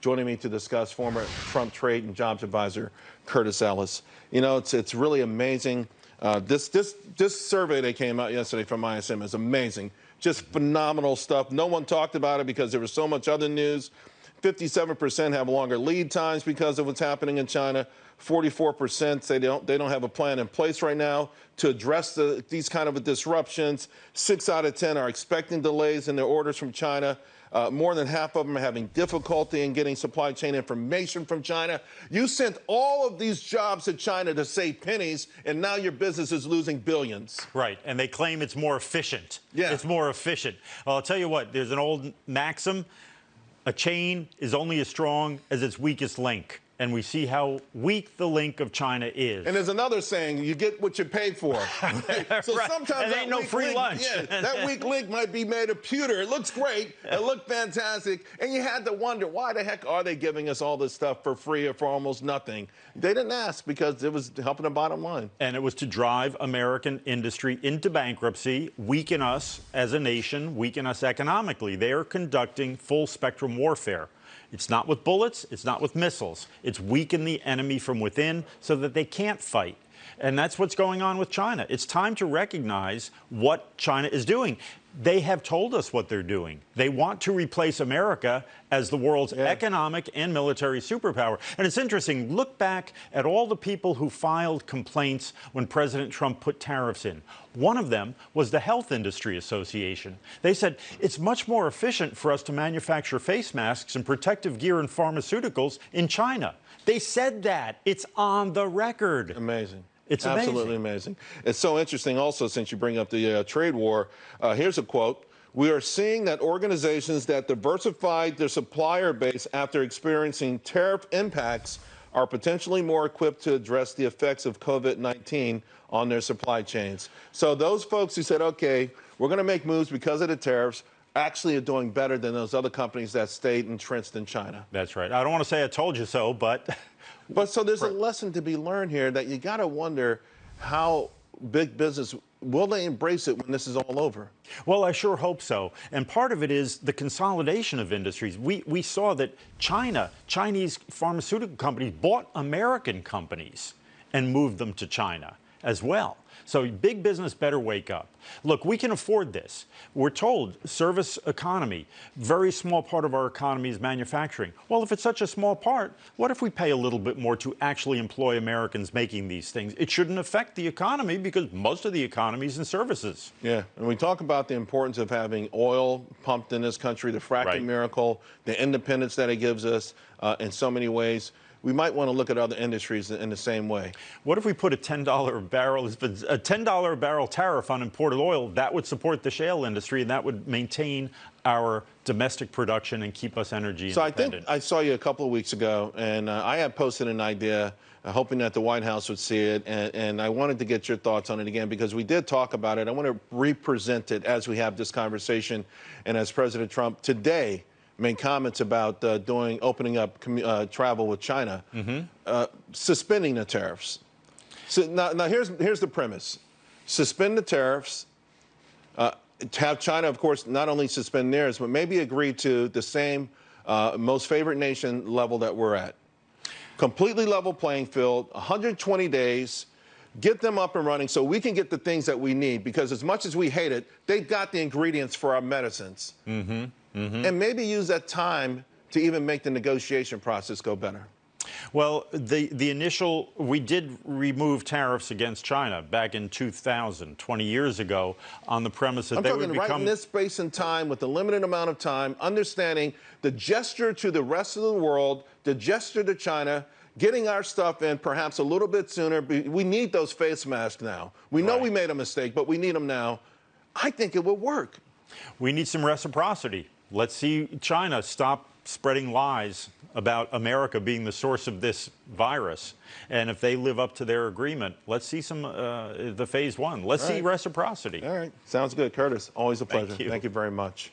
Joining me to discuss, former Trump trade and jobs advisor Curtis Ellis. You know, it's really amazing. This survey that came out yesterday from ISM is amazing. Just phenomenal stuff. No one talked about it because there was so much other news. 57% have longer lead times because of what's happening in China. 44% say they don't have a plan in place right now to address these kind of disruptions. 6 out of 10 are expecting delays in their orders from China. More than half of them are having difficulty in getting supply chain information from China. You sent all of these jobs to China to save pennies, and now your business is losing billions. Right, and they claim it's more efficient. Yeah. It's more efficient. Well, I'll tell you what, there's an old maxim: a chain is only as strong as its weakest link. And we see how weak the link of China is. And there's another saying: you get what you pay for. So right. sometimes there ain't no free lunch. Yeah, that weak link might be made of pewter. It looks great. It looked fantastic. And you had to wonder, why the heck are they giving us all this stuff for free or for almost nothing? They didn't ask because it was helping the bottom line. And it was to drive American industry into bankruptcy, weaken us as a nation, weaken us economically. They are conducting full spectrum warfare. It's not with bullets, it's not with missiles. It's weaken the enemy from within so that they can't fight. And that's what's going on with China. It's time to recognize what China is doing. They have told us what they're doing. They want to replace America as the world's economic and military superpower. And it's interesting, look back at all the people who filed complaints when President Trump put tariffs in. One of them was the Health Industry Association. They said, it's much more efficient for us to manufacture face masks and protective gear and pharmaceuticals in China. They said that. It's on the record. Amazing. It's amazing. Absolutely amazing. It's so interesting also, since you bring up the trade war. Here's a quote. We are seeing that organizations that diversified their supplier base after experiencing tariff impacts are potentially more equipped to address the effects of COVID-19 on their supply chains. So those folks who said, okay, we're going to make moves because of the tariffs, actually are doing better than those other companies that stayed entrenched in China. That's right. I don't want to say I told you so, but... But so there's a lesson to be learned here that you got to wonder how big business, will they embrace it when this is all over? Well, I sure hope so. And part of it is the consolidation of industries. We saw that Chinese pharmaceutical companies bought American companies and moved them to China as well. So big business better wake up. Look, we can afford this. We're told service economy, very small part of our economy is manufacturing. Well, if it's such a small part, what if we pay a little bit more to actually employ Americans making these things? It shouldn't affect the economy because most of the economy is in services. Yeah, and we talk about the importance of having oil pumped in this country, the fracking miracle, the independence that it gives us in so many ways. We might want to look at other industries in the same way. What if we put a $10 a barrel, a $10 a barrel tariff on imported oil? That would support the shale industry, and that would maintain our domestic production and keep us energy independent. So I think I saw you a couple of weeks ago, and I had posted an idea, hoping that the White House would see it, and I wanted to get your thoughts on it again, because we did talk about it. I want to represent it as we have this conversation, and as President Trump today made comments about opening up travel with China, suspending the tariffs. So now here's the premise: suspend the tariffs, have China, of course, not only suspend theirs, but maybe agree to the same most favored nation level that we're at. Completely level playing field, 120 days. Get them up and running so we can get the things that we need, because as much as we hate it, they've got the ingredients for our medicines. And maybe use that time to even make the negotiation process go better. Well, we did remove tariffs against China back in 2000, 20 years ago, on the premise that they would become... right in this space and time, with a limited amount of time, understanding the gesture to the rest of the world, the gesture to China, getting our stuff in perhaps a little bit sooner. We need those face masks now. We know we made a mistake, but we need them now. I think it would work. We need some reciprocity. Let's see China stop spreading lies about America being the source of this virus. And if they live up to their agreement, let's see some, the phase one. Let's see reciprocity. All right. Sounds good, Curtis. Always a pleasure. Thank you. Thank you very much.